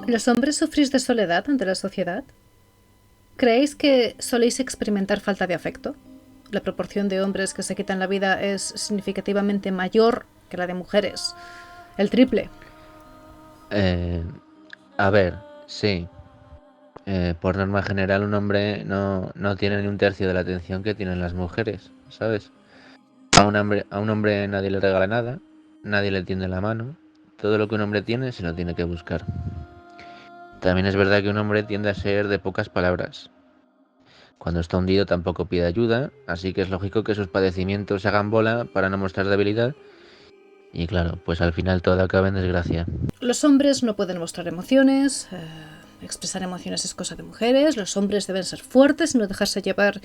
¿Los hombres sufrís de soledad ante la sociedad? ¿Creéis que soléis experimentar falta de afecto? La proporción de hombres que se quitan la vida es significativamente mayor que la de mujeres. El triple. A ver, sí. Por norma general, un hombre no tiene ni un tercio de la atención que tienen las mujeres, ¿sabes? A un hombre nadie le regala nada, nadie le tiende la mano. Todo lo que un hombre tiene se lo tiene que buscar. También es verdad que un hombre tiende a ser de pocas palabras. Cuando está hundido tampoco pide ayuda, así que es lógico que sus padecimientos se hagan bola para no mostrar debilidad. Y claro, pues al final todo acaba en desgracia. Los hombres no pueden mostrar emociones. Expresar emociones es cosa de mujeres. Los hombres deben ser fuertes y no dejarse llevar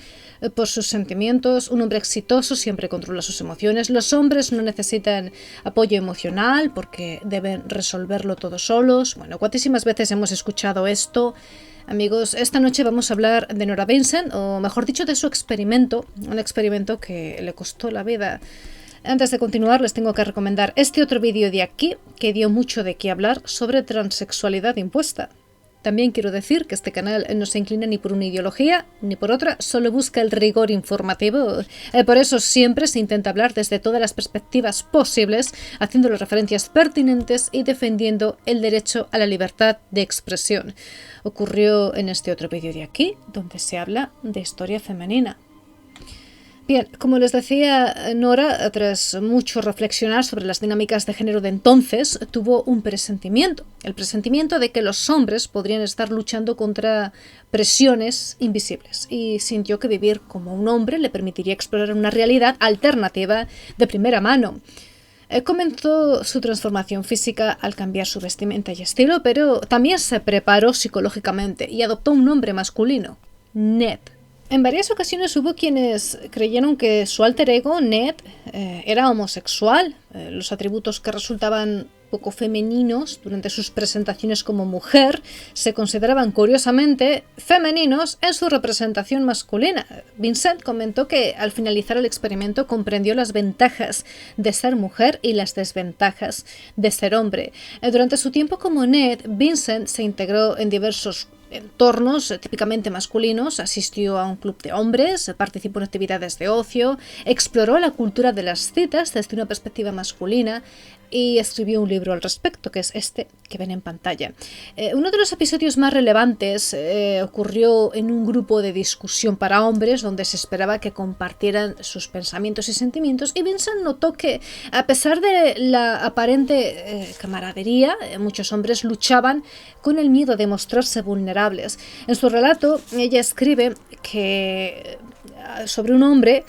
por sus sentimientos. Un hombre exitoso siempre controla sus emociones. Los hombres no necesitan apoyo emocional porque deben resolverlo todos solos. Bueno, cuantísimas veces hemos escuchado esto. Amigos, esta noche vamos a hablar de Norah Vincent, o mejor dicho, de su experimento. Un experimento que le costó la vida. Antes de continuar, les tengo que recomendar este otro vídeo de aquí, que dio mucho de qué hablar, sobre transexualidad impuesta. También quiero decir que este canal no se inclina ni por una ideología ni por otra, solo busca el rigor informativo. Por eso siempre se intenta hablar desde todas las perspectivas posibles, haciendo las referencias pertinentes y defendiendo el derecho a la libertad de expresión. Ocurrió en este otro vídeo de aquí, donde se habla de historia femenina. Bien, como les decía, Norah, tras mucho reflexionar sobre las dinámicas de género de entonces, tuvo un presentimiento. El presentimiento de que los hombres podrían estar luchando contra presiones invisibles. Y sintió que vivir como un hombre le permitiría explorar una realidad alternativa de primera mano. Comenzó su transformación física al cambiar su vestimenta y estilo, pero también se preparó psicológicamente y adoptó un nombre masculino, Ned. En varias ocasiones hubo quienes creyeron que su alter ego, Ned, era homosexual. Los atributos que resultaban poco femeninos durante sus presentaciones como mujer se consideraban curiosamente femeninos en su representación masculina. Vincent comentó que al finalizar el experimento comprendió las ventajas de ser mujer y las desventajas de ser hombre. Durante su tiempo como Ned, Vincent se integró en diversos entornos típicamente masculinos, asistió a un club de hombres, participó en actividades de ocio, exploró la cultura de las citas desde una perspectiva masculina y escribió un libro al respecto, que es este que ven en pantalla. Uno de los episodios más relevantes ocurrió en un grupo de discusión para hombres donde se esperaba que compartieran sus pensamientos y sentimientos, y Vincent notó que, a pesar de la aparente camaradería, muchos hombres luchaban con el miedo de mostrarse vulnerables. En su relato, ella escribe que sobre un hombre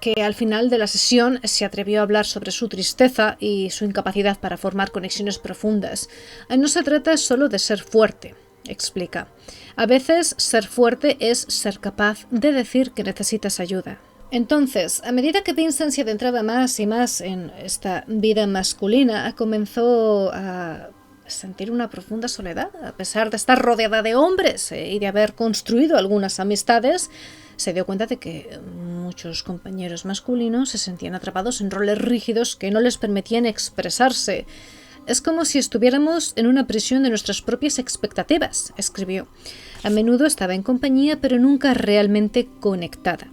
que al final de la sesión se atrevió a hablar sobre su tristeza y su incapacidad para formar conexiones profundas. No se trata solo de ser fuerte, explica. A veces ser fuerte es ser capaz de decir que necesitas ayuda. Entonces, a medida que Vincent se adentraba más y más en esta vida masculina, comenzó a sentir una profunda soledad. A pesar de estar rodeada de hombres y de haber construido algunas amistades, se dio cuenta de que muchos compañeros masculinos se sentían atrapados en roles rígidos que no les permitían expresarse. Es como si estuviéramos en una prisión de nuestras propias expectativas, escribió. A menudo estaba en compañía, pero nunca realmente conectada.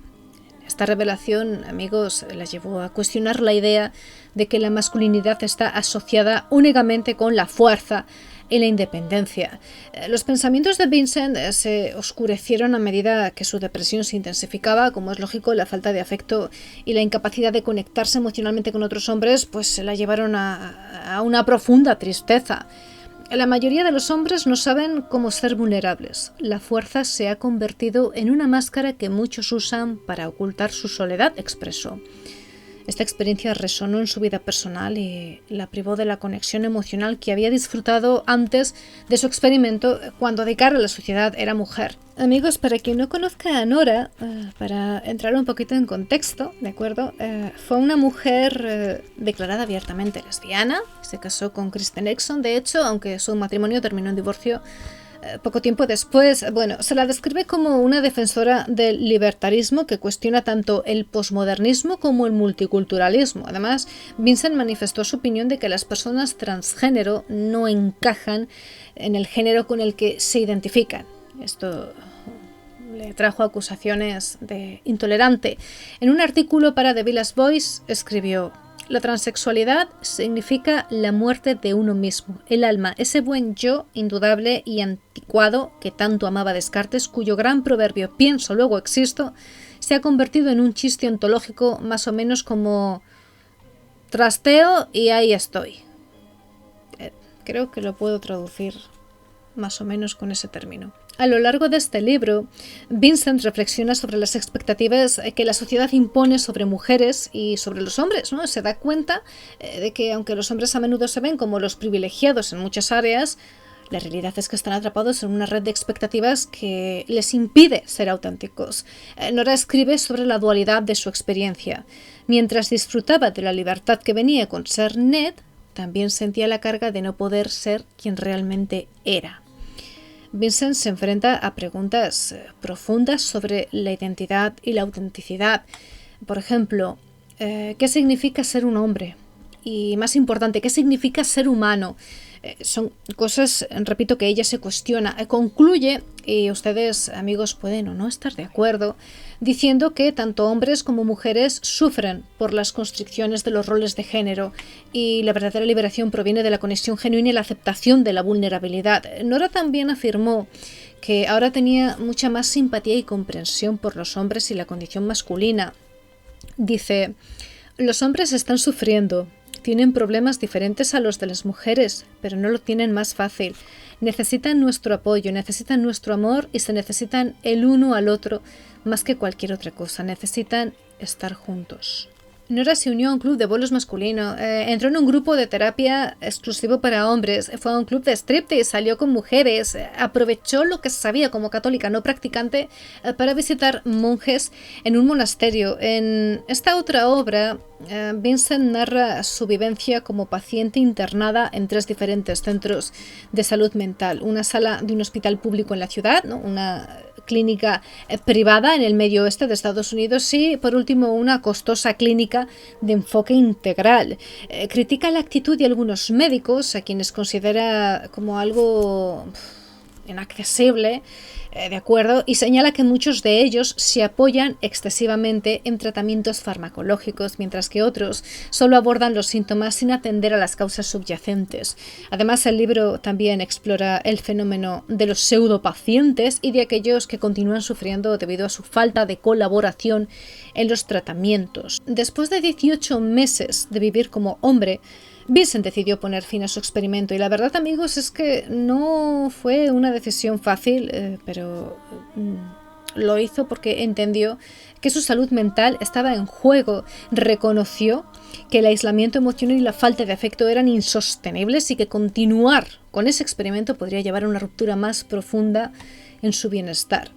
Esta revelación, amigos, la llevó a cuestionar la idea de que la masculinidad está asociada únicamente con la fuerza y la independencia. Los pensamientos de Vincent se oscurecieron a medida que su depresión se intensificaba. Como es lógico, la falta de afecto y la incapacidad de conectarse emocionalmente con otros hombres pues se la llevaron a una profunda tristeza. La mayoría de los hombres no saben cómo ser vulnerables. La fuerza se ha convertido en una máscara que muchos usan para ocultar su soledad, expresó. Esta experiencia resonó en su vida personal y la privó de la conexión emocional que había disfrutado antes de su experimento, cuando de cara a la sociedad era mujer. Amigos, para quien no conozca a Norah, para entrar un poquito en contexto, ¿de acuerdo? Fue una mujer declarada abiertamente lesbiana, se casó con Christian Exxon, de hecho, aunque su matrimonio terminó en divorcio Poco tiempo después, se la describe como una defensora del libertarismo que cuestiona tanto el posmodernismo como el multiculturalismo. Además, Vincent manifestó su opinión de que las personas transgénero no encajan en el género con el que se identifican. Esto le trajo acusaciones de intolerante. En un artículo para The Village Voice escribió: la transexualidad significa la muerte de uno mismo, el alma, ese buen yo indudable y anticuado que tanto amaba Descartes, cuyo gran proverbio pienso, luego existo, se ha convertido en un chiste ontológico más o menos como trasteo y ahí estoy. Creo que lo puedo traducir más o menos con ese término. A lo largo de este libro, Vincent reflexiona sobre las expectativas que la sociedad impone sobre mujeres y sobre los hombres, ¿no? Se da cuenta de que aunque los hombres a menudo se ven como los privilegiados en muchas áreas, la realidad es que están atrapados en una red de expectativas que les impide ser auténticos. Norah escribe sobre la dualidad de su experiencia. Mientras disfrutaba de la libertad que venía con ser Ned, también sentía la carga de no poder ser quien realmente era. Vincent se enfrenta a preguntas profundas sobre la identidad y la autenticidad. Por ejemplo, ¿qué significa ser un hombre? Y más importante, ¿qué significa ser humano? Son cosas, repito, que ella se cuestiona. Concluye, y ustedes, amigos, pueden o no estar de acuerdo, diciendo que tanto hombres como mujeres sufren por las constricciones de los roles de género y la verdadera liberación proviene de la conexión genuina y la aceptación de la vulnerabilidad. Norah también afirmó que ahora tenía mucha más simpatía y comprensión por los hombres y la condición masculina. Dice: los hombres están sufriendo. Tienen problemas diferentes a los de las mujeres, pero no lo tienen más fácil. Necesitan nuestro apoyo, necesitan nuestro amor y se necesitan el uno al otro más que cualquier otra cosa. Necesitan estar juntos. Norah se unió a un club de bolos masculino, entró en un grupo de terapia exclusivo para hombres, fue a un club de striptease, salió con mujeres, aprovechó lo que sabía como católica no practicante para visitar monjes en un monasterio. En esta otra obra, Vincent narra su vivencia como paciente internada en 3 diferentes centros de salud mental, una sala de un hospital público en la ciudad, ¿no? Una clínica privada en el medio oeste de Estados Unidos y, por último, una costosa clínica de enfoque integral. Critica la actitud de algunos médicos, a quienes considera como algo inaccesible, de acuerdo, y señala que muchos de ellos se apoyan excesivamente en tratamientos farmacológicos, mientras que otros solo abordan los síntomas sin atender a las causas subyacentes. Además, el libro también explora el fenómeno de los pseudopacientes y de aquellos que continúan sufriendo debido a su falta de colaboración en los tratamientos. Después de 18 meses de vivir como hombre, Vincent decidió poner fin a su experimento y la verdad, amigos, es que no fue una decisión fácil, pero lo hizo porque entendió que su salud mental estaba en juego. Reconoció que el aislamiento emocional y la falta de afecto eran insostenibles y que continuar con ese experimento podría llevar a una ruptura más profunda en su bienestar.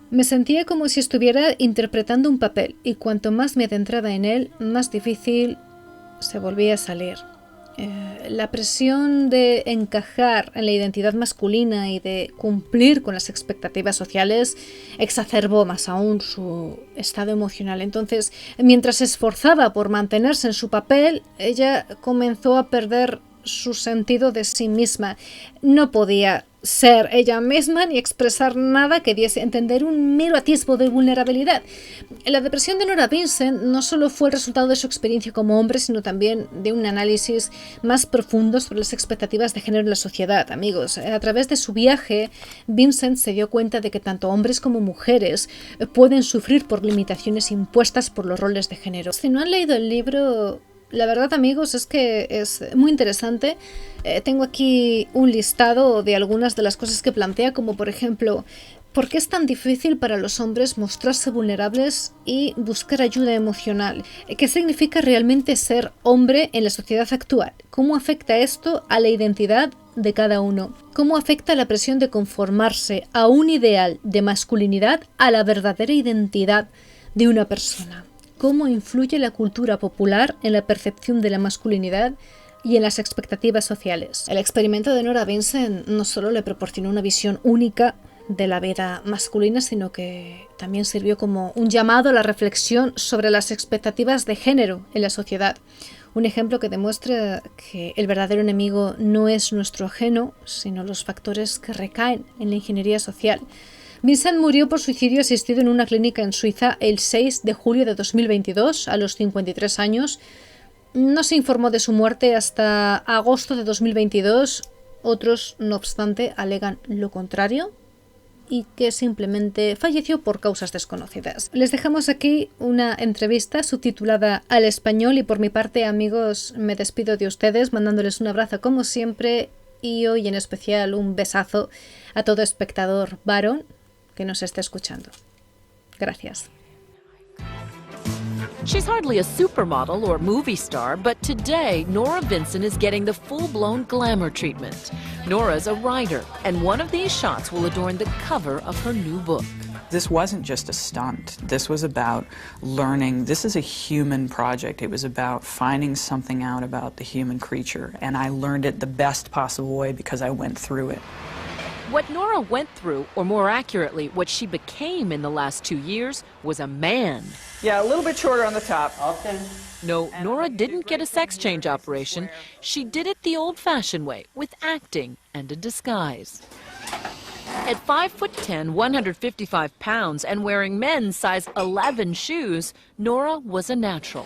Me sentía como si estuviera interpretando un papel y cuanto más me adentraba en él, más difícil se volvía a salir. La presión de encajar en la identidad masculina y de cumplir con las expectativas sociales exacerbó más aún su estado emocional. Entonces, mientras se esforzaba por mantenerse en su papel, ella comenzó a perder su sentido de sí misma. No podía ser ella misma ni expresar nada que diese a entender un mero atisbo de vulnerabilidad. La depresión de Norah Vincent no solo fue el resultado de su experiencia como hombre, sino también de un análisis más profundo sobre las expectativas de género en la sociedad. Amigos, a través de su viaje, Vincent se dio cuenta de que tanto hombres como mujeres pueden sufrir por limitaciones impuestas por los roles de género. Si no han leído el libro, la verdad, amigos, es que es muy interesante. Tengo aquí un listado de algunas de las cosas que plantea, como por ejemplo, ¿por qué es tan difícil para los hombres mostrarse vulnerables y buscar ayuda emocional? ¿Qué significa realmente ser hombre en la sociedad actual? ¿Cómo afecta esto a la identidad de cada uno? ¿Cómo afecta la presión de conformarse a un ideal de masculinidad a la verdadera identidad de una persona? ¿Cómo influye la cultura popular en la percepción de la masculinidad y en las expectativas sociales. El experimento de Norah Vincent no solo le proporcionó una visión única de la vida masculina, sino que también sirvió como un llamado a la reflexión sobre las expectativas de género en la sociedad. Un ejemplo que demuestra que el verdadero enemigo no es nuestro ajeno, sino los factores que recaen en la ingeniería social. Vincent murió por suicidio asistido en una clínica en Suiza el 6 de julio de 2022, a los 53 años. No se informó de su muerte hasta agosto de 2022. Otros, no obstante, alegan lo contrario y que simplemente falleció por causas desconocidas. Les dejamos aquí una entrevista subtitulada al español y por mi parte, amigos, me despido de ustedes mandándoles un abrazo como siempre y hoy en especial un besazo a todo espectador varón que nos esté escuchando. Gracias. She's hardly a supermodel or movie star, but today, Norah Vincent is getting the full-blown glamour treatment. Norah's a writer, and one of these shots will adorn the cover of her new book. This wasn't just a stunt. This was about learning. This is a human project. It was about finding something out about the human creature, and I learned it the best possible way because I went through it. What Norah went through, or more accurately, what she became in the last 2 years, was a man. Yeah, a little bit shorter on the top. Okay. No, Norah didn't get a sex change operation. She did it the old-fashioned way, with acting and a disguise. At 5'10", 155 pounds, and wearing men's size 11 shoes, Norah was a natural.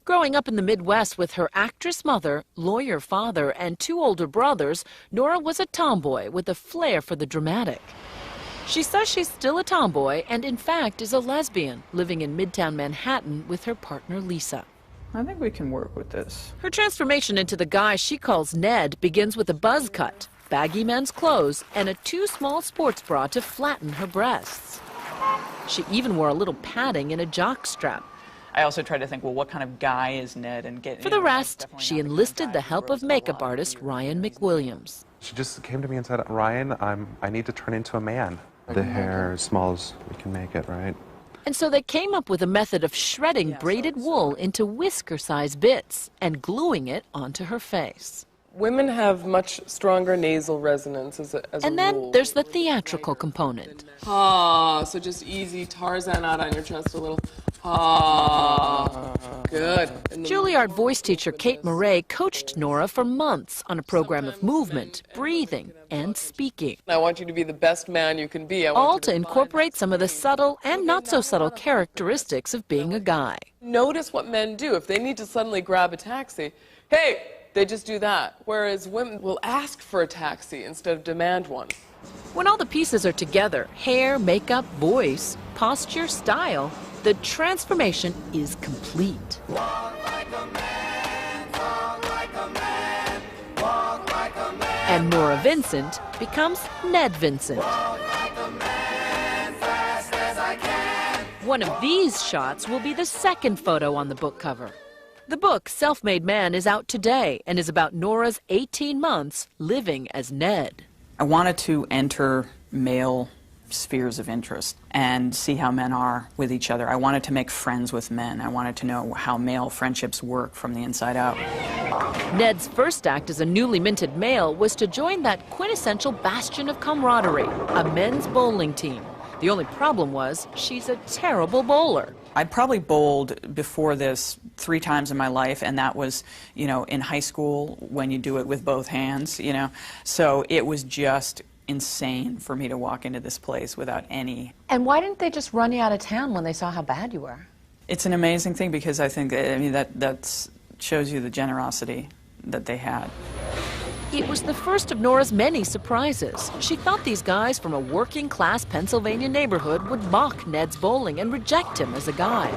Growing up in the Midwest with her actress mother, lawyer father, and 2 older brothers, Norah was a tomboy with a flair for the dramatic. She says she's still a tomboy and, in fact, is a lesbian, living in Midtown Manhattan with her partner, Lisa. I think we can work with this. Her transformation into the guy she calls Ned begins with a buzz cut, baggy men's clothes, and a too small sports bra to flatten her breasts. She even wore a little padding in a jock strap. I also tried to think, well, what kind of guy is Ned? And get. For the rest, she enlisted the help of makeup artist Ryan McWilliams. She just came to me and said, Ryan, I need to turn into a man. The hair as small as we can make it, right? And so they came up with a method of shredding braided wool into whisker-sized bits and gluing it onto her face. Women have much stronger nasal resonance as a And then there's the theatrical component. So just easy Tarzan out on your chest a little. Good. Juilliard voice teacher Kate Murray coached Norah for months on a program of movement, breathing, and speaking. I want you to be the best man you can be. All to incorporate some of the subtle and not so subtle characteristics of being a guy. Notice what men do. If they need to suddenly grab a taxi, hey, they just do that. Whereas women will ask for a taxi instead of demand one. When all the pieces are together, hair, makeup, voice, posture, style, the transformation is complete. Walk like a man, talk like a man, walk like a man. And Norah Vincent becomes Ned Vincent. Walk like a man, fast as I can. One of these shots will be the second photo on the book cover. The book, Self-Made Man, is out today and is about Norah's 18 months living as Ned. I wanted to enter male spheres of interest and see how men are with each other. I wanted to make friends with men. I wanted to know how male friendships work from the inside out. Ned's first act as a newly minted male was to join that quintessential bastion of camaraderie, a men's bowling team. The only problem was she's a terrible bowler. I'd probably bowled before this 3 times in my life, and that was, in high school when you do it with both hands, So it was just insane for me to walk into this place without any. And why didn't they just run you out of town when they saw how bad you were? It's an amazing thing because I think, that shows you the generosity that they had. It was the first of Norah's many surprises. She thought these guys from a working-class Pennsylvania neighborhood would mock Ned's bowling and reject him as a guy.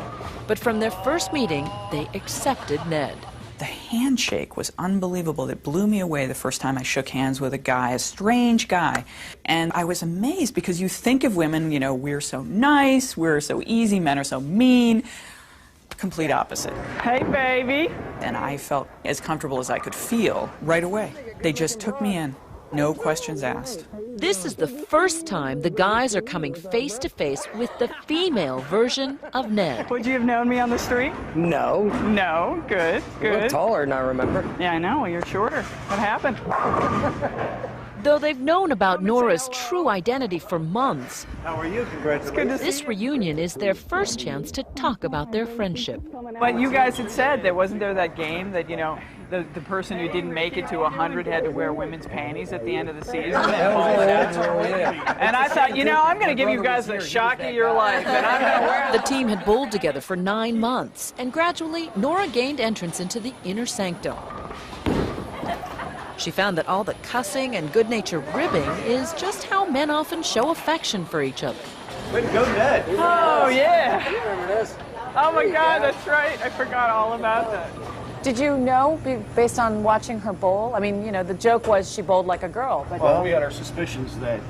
But from their first meeting, they accepted Ned. The handshake was unbelievable. It blew me away the first time I shook hands with a guy, a strange guy. And I was amazed because you think of women, we're so nice, we're so easy, men are so mean. Complete opposite. Hey, baby. And I felt as comfortable as I could feel right away. They just took me in. No questions asked. This is the first time the guys are coming face to face with the female version of Ned. Would you have known me on the street? No. No. Good, You look good. taller than I remember. Yeah, I know. You're shorter. What happened? Though they've known about Norah's true identity for months, How are you? Congratulations. this reunion is their first chance to talk about their friendship. But you guys had said there wasn't there that game that, you know, the person who didn't make it to 100 had to wear women's panties at the end of the season. And I thought, you know, I'm going to give you guys a shock of your life, and I'm going to wear The team had bowled together for 9 months, and gradually Norah gained entrance into the inner sanctum. She found that all the cussing and good-natured ribbing is just how men often show affection for each other. Way to go, Ned. Oh, yeah. You remember this? Oh, my God, that's right. I forgot all about that. Did you know, based on watching her bowl? I mean, you know, the joke was she bowled like a girl. But Well, we had our suspicions that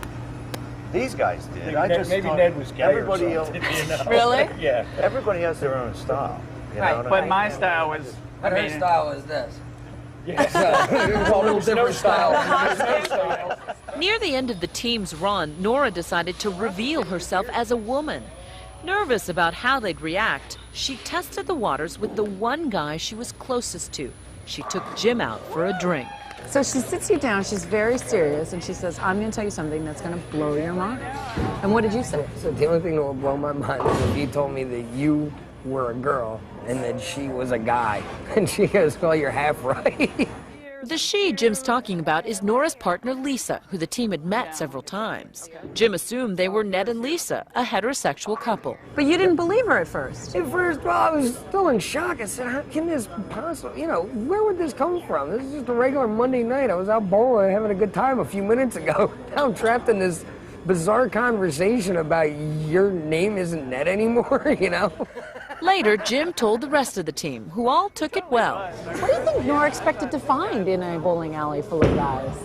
these guys did. Maybe Ned was gay everybody or else. something, you know? Really? Yeah. Everybody has their own style. You Right. know what I But mean? my style was... But her style is this. Yeah. So, a little different style. Near the end of the team's run, Norah decided to reveal herself as a woman. Nervous about how they'd react, she tested the waters with the one guy she was closest to. She took Jim out for a drink. So she sits you down, she's very serious, and she says, I'm going to tell you something that's going to blow your mind. And what did you say? So the only thing that would blow my mind is if you told me that you were a girl and that she was a guy. And she goes, well, you're half right. The she Jim's talking about is Norah's partner Lisa, who the team had met several times. Jim assumed they were Ned and Lisa, a heterosexual couple. But you didn't believe her at first. At first, well, I was still in shock. I said, how can this possibly, you know, where would this come from? This is just a regular Monday night. I was out bowling having a good time a few minutes ago. Now I'm trapped in this bizarre conversation about your name isn't Ned anymore, you know? Later, Jim told the rest of the team, who all took it well. What do you think Norah expected to find in a bowling alley full of guys?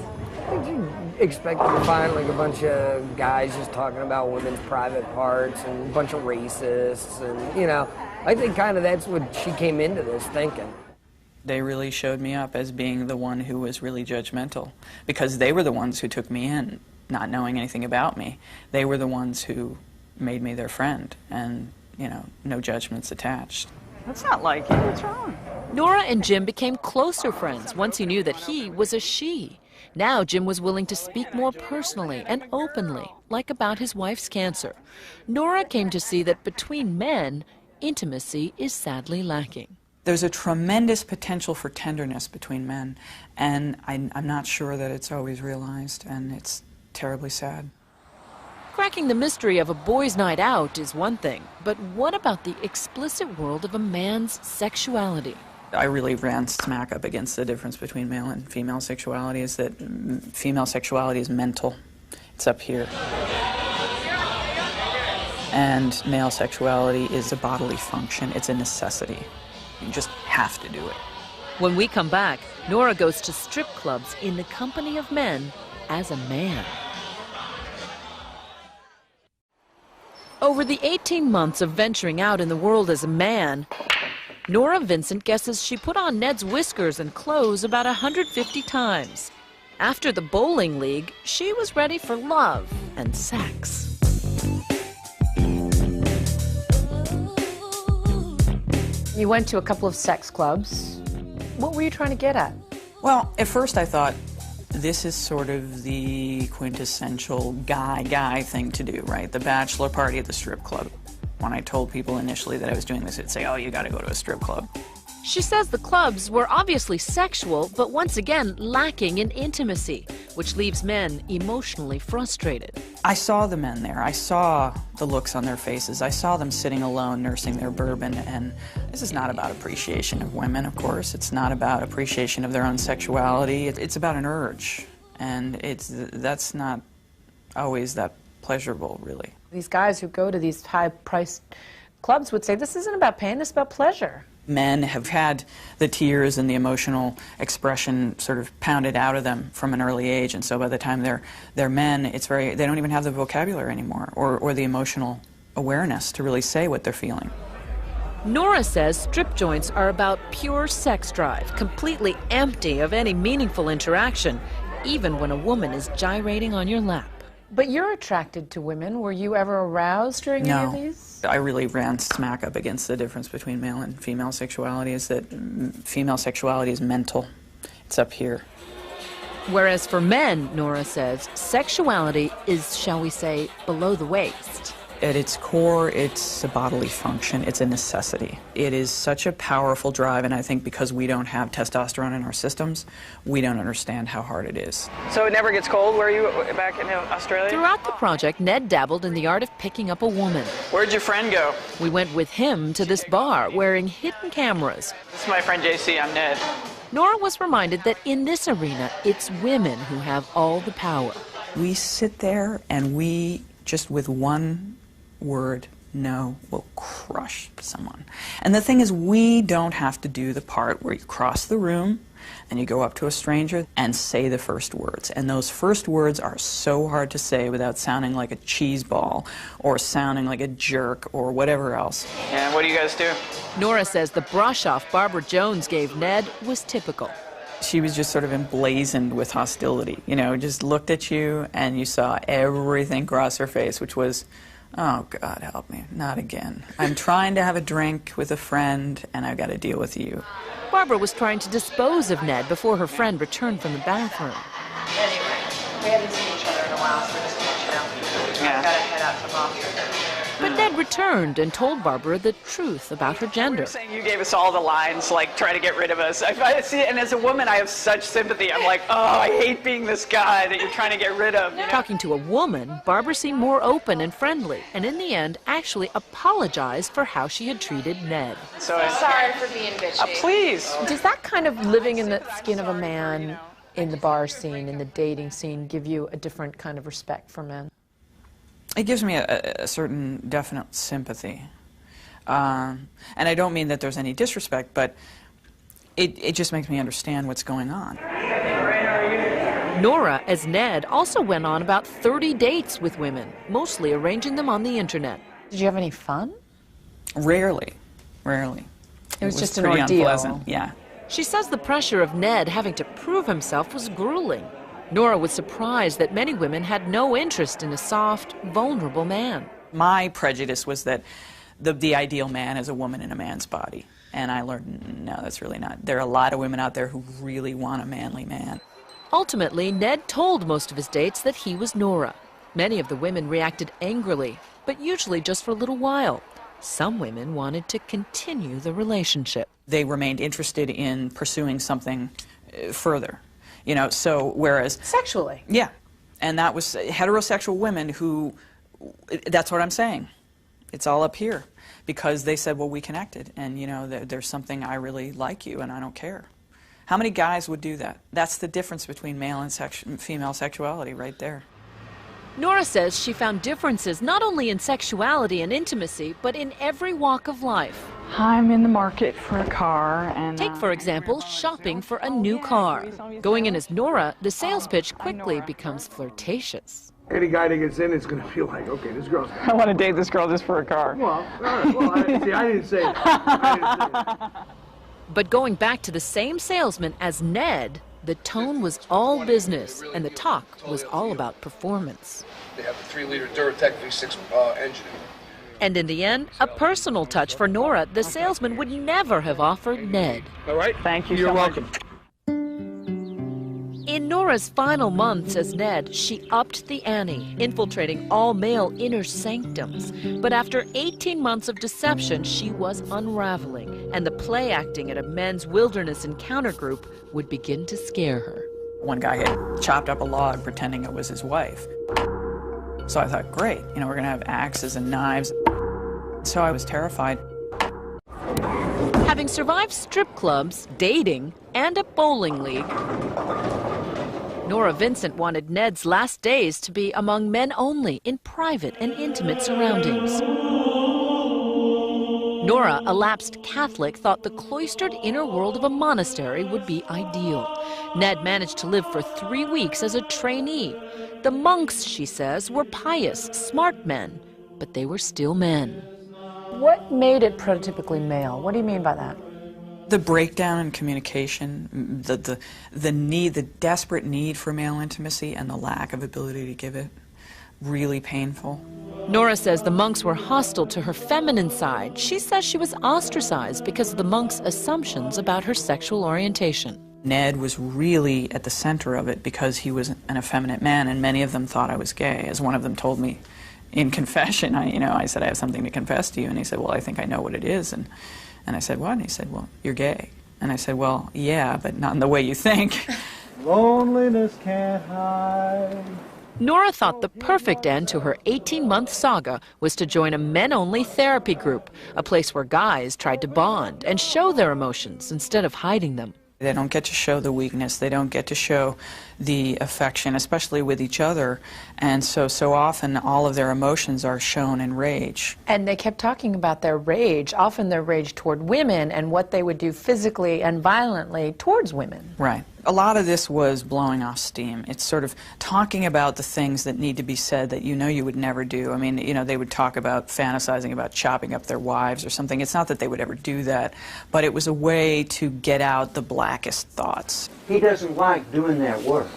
Did you expect to find like a bunch of guys just talking about women's private parts and a bunch of racists and, you know, I think kind of that's what she came into this thinking. They really showed me up as being the one who was really judgmental, because they were the ones who took me in, not knowing anything about me. They were the ones who made me their friend, and, you know, no judgments attached. That's not like you. What's wrong? Norah and Jim became closer friends once he knew that he was a she. Now Jim was willing to speak more personally and openly, like about his wife's cancer. Norah came to see that between men, intimacy is sadly lacking. There's a tremendous potential for tenderness between men, and I'm not sure that it's always realized, and it's terribly sad. Cracking the mystery of a boys' night out is one thing, but what about the explicit world of a man's sexuality? I really ran smack up against the difference between male and female sexuality, is that female sexuality is mental. It's up here. And male sexuality is a bodily function. It's a necessity. You just have to do it. When we come back, Norah goes to strip clubs in the company of men as a man. Over the 18 months of venturing out in the world as a man, Norah Vincent guesses she put on Ned's whiskers and clothes about 150 times. After the bowling league, she was ready for love and sex. You went to a couple of sex clubs. What were you trying to get at? Well, at first I thought, this is sort of the quintessential guy thing to do, right? The bachelor party at the strip club. When I told people initially that I was doing this, they'd say, oh, you gotta go to a strip club. She says the clubs were obviously sexual, but once again lacking in intimacy, which leaves men emotionally frustrated. I saw the men there. I saw the looks on their faces. I saw them sitting alone, nursing their bourbon, and this is not about appreciation of women, of course. It's not about appreciation of their own sexuality. It's about an urge, and that's not always that pleasurable, really. These guys who go to these high-priced clubs would say, this isn't about pain, it's about pleasure. Men have had the tears and the emotional expression sort of pounded out of them from an early age, and so by the time they're men, they don't even have the vocabulary anymore, or the emotional awareness to really say what they're feeling. Norah says strip joints are about pure sex drive, completely empty of any meaningful interaction, even when a woman is gyrating on your lap. But you're attracted to women. Were you ever aroused during any of these? I really ran smack up against the difference between male and female sexuality, is that female sexuality is mental. It's up here. Whereas for men, Norah says, sexuality is, shall we say, below the waist. At its core, it's a bodily function. It's a necessity. It is such a powerful drive, and I think because we don't have testosterone in our systems, we don't understand how hard it is. So it never gets cold where you back in Australia? Throughout the project, Ned dabbled in the art of picking up a woman. Where'd your friend go? We went with him to this bar, wearing hidden cameras. This is my friend JC, I'm Ned. Norah was reminded that in this arena, it's women who have all the power. We sit there and we, just with one word, no, will crush someone. And the thing is, we don't have to do the part where you cross the room and you go up to a stranger and say the first words. And those first words are so hard to say without sounding like a cheese ball or sounding like a jerk or whatever else. And what do you guys do? Norah says the brush-off Barbara Jones gave Ned was typical. She was just sort of emblazoned with hostility, you know, just looked at you and you saw everything cross her face, which was, oh, God help me, not again. I'm trying to have a drink with a friend, and I've got to deal with you. Barbara was trying to dispose of Ned before her friend returned from the bathroom. Anyway, we haven't seen each other in a while, so we're just going to chill. Yeah. I've got to head out to Boston. But Ned returned and told Barbara the truth about her gender. Saying you gave us all the lines, like, try to get rid of us. I see it, and as a woman, I have such sympathy. I'm like, oh, I hate being this guy that you're trying to get rid of. You know? Talking to a woman, Barbara seemed more open and friendly, and in the end, actually apologized for how she had treated Ned. So sorry for being bitchy. Please. Does that kind of living in the skin of a man in the bar scene, in the dating scene, give you a different kind of respect for men? It gives me a certain definite sympathy. And I don't mean that there's any disrespect, but it just makes me understand what's going on. Norah, as Ned, also went on about 30 dates with women, mostly arranging them on the internet. Did you have any fun? Rarely, rarely. It was just an pretty ordeal. Unpleasant. Yeah. She says the pressure of Ned having to prove himself was grueling. Norah was surprised that many women had no interest in a soft, vulnerable man. My prejudice was that the ideal man is a woman in a man's body. And I learned, no, that's really not. There are a lot of women out there who really want a manly man. Ultimately, Ned told most of his dates that he was Norah. Many of the women reacted angrily, but usually just for a little while. Some women wanted to continue the relationship. They remained interested in pursuing something further. You know, so whereas... Sexually? Yeah. And that was heterosexual women who, that's what I'm saying. It's all up here. Because they said, well, we connected, and, you know, there's something, I really like you, and I don't care. How many guys would do that? That's the difference between male and female sexuality right there. Norah says she found differences not only in sexuality and intimacy, but in every walk of life. I'm in the market for a car, and take, for example, shopping for a new car. Going in as Norah, the sales pitch quickly becomes flirtatious. Any guy that gets in is going to feel like, okay, this girl's... I want to date this girl just for a car. Well, I didn't say that. But going back to the same salesman as Ned, the tone was all business, and the talk was all about performance. They have a 3-liter Duratec V6 engine. And in the end, a personal touch for Norah the salesman would never have offered Ned. All right. Thank you. You're welcome. In Norah's final months as Ned, she upped the ante, infiltrating all male inner sanctums. But after 18 months of deception, she was unraveling, and the play acting at a men's wilderness encounter group would begin to scare her. One guy had chopped up a log pretending it was his wife. So I thought, great, you know, we're going to have axes and knives. So I was terrified. Having survived strip clubs, dating, and a bowling league, Norah Vincent wanted Ned's last days to be among men only, in private and intimate surroundings. Norah, a lapsed Catholic, thought the cloistered inner world of a monastery would be ideal. Ned managed to live for 3 weeks as a trainee. The monks, she says, were pious, smart men, but they were still men. What made it prototypically male? What do you mean by that? The breakdown in communication, the need, the desperate need for male intimacy and the lack of ability to give it, really painful. Norah says the monks were hostile to her feminine side. She says she was ostracized because of the monks' assumptions about her sexual orientation. Ned was really at the center of it because he was an effeminate man, and many of them thought I was gay. As one of them told me in confession, I said, I have something to confess to you. And he said, well, I think I know what it is. And I said, what? And he said, well, you're gay. And I said, well, yeah, but not in the way you think. Loneliness can't hide. Norah thought the perfect end to her 18-month saga was to join a men-only therapy group, a place where guys tried to bond and show their emotions instead of hiding them. They don't get to show the weakness. They don't get to show the affection, especially with each other. And so often all of their emotions are shown in rage. And they kept talking about their rage, often their rage toward women and what they would do physically and violently towards women. Right. A lot of this was blowing off steam. It's sort of talking about the things that need to be said that you know you would never do. I mean, they would talk about fantasizing about chopping up their wives or something. It's not that they would ever do that, but it was a way to get out the blackest thoughts. He doesn't like doing that work,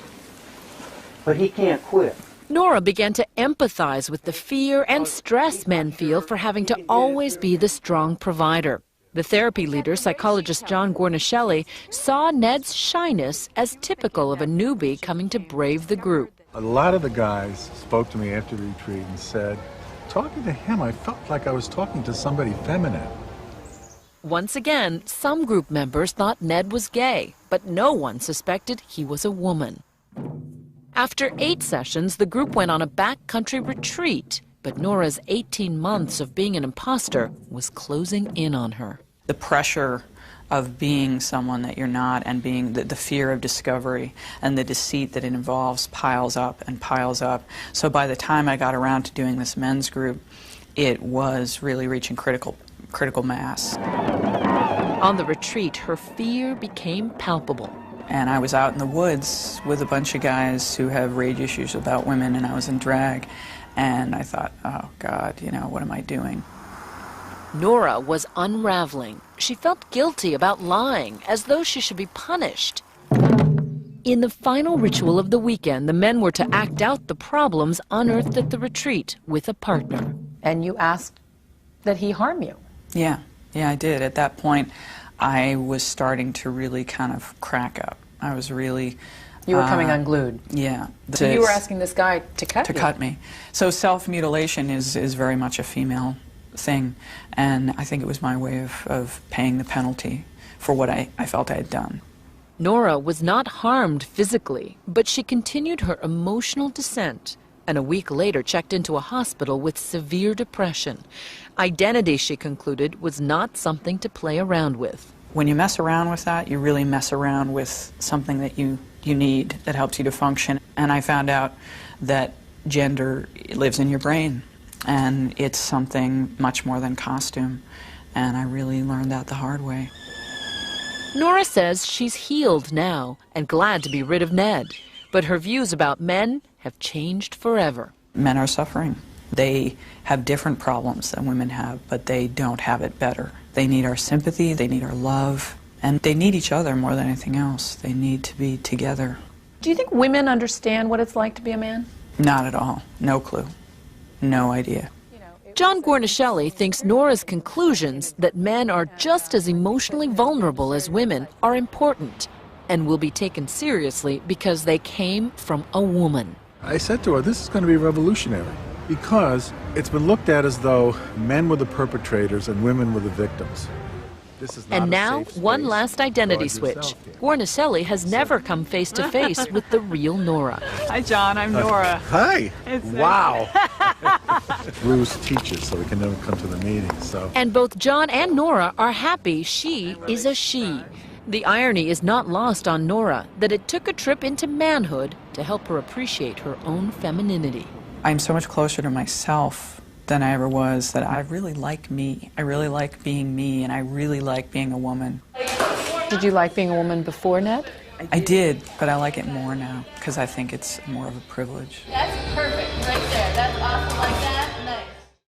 but he can't quit. Norah began to empathize with the fear and stress men feel for having to always be the strong provider. The therapy leader, psychologist John Gornishelli, saw Ned's shyness as typical of a newbie coming to brave the group. A lot of the guys spoke to me after the retreat and said, talking to him, I felt like I was talking to somebody feminine. Once again, some group members thought Ned was gay, but no one suspected he was a woman. After 8 sessions, the group went on a backcountry retreat, but Norah's 18 months of being an imposter was closing in on her. The pressure of being someone that you're not and being the fear of discovery and the deceit that it involves piles up and piles up. So by the time I got around to doing this men's group, it was really reaching critical mass. On the retreat, her fear became palpable. And I was out in the woods with a bunch of guys who have rage issues about women, and I was in drag. And I thought, oh, God, what am I doing? Norah was unraveling. She felt guilty about lying, as though she should be punished. In the final ritual of the weekend, the men were to act out the problems unearthed at the retreat with a partner. And you asked that he harm you? Yeah, I did. At that point, I was starting to really kind of crack up. I was really... You were coming unglued. Yeah. So you were asking this guy to cut you? To cut me. So self-mutilation is very much a female thing, and I think it was my way of paying the penalty for what I felt I had done. Norah was not harmed physically, but she continued her emotional descent, and a week later checked into a hospital with severe depression. Identity, she concluded, was not something to play around with. When you mess around with that, you really mess around with something that you need that helps you to function. And I found out that gender lives in your brain, and it's something much more than costume. And I really learned that the hard way. Norah says she's healed now and glad to be rid of Ned, but her views about men have changed forever. Men are suffering. They have different problems than women have, but they don't have it better. They need our sympathy, they need our love, and they need each other more than anything else. They need to be together. Do you think women understand what it's like to be a man? Not at all. No clue. No idea. John Gornishelli thinks Norah's conclusions that men are just as emotionally vulnerable as women are important and will be taken seriously because they came from a woman. I said to her, this is going to be revolutionary because it's been looked at as though men were the perpetrators and women were the victims. This is not and now, a safe one space. last identity switch. Gornishelli has never come face to face with the real Norah. Hi, John. I'm Norah. Hi. It's wow. Bruce teaches, so we can never come to the meetings. So. And both John and Norah are happy she is a she. The irony is not lost on Norah that it took a trip into manhood to help her appreciate her own femininity. I'm so much closer to myself than I ever was, that I really like me. I really like being me, and I really like being a woman. Did you like being a woman before Ned? I did, but I like it more now, because I think it's more of a privilege. That's perfect, right there. That's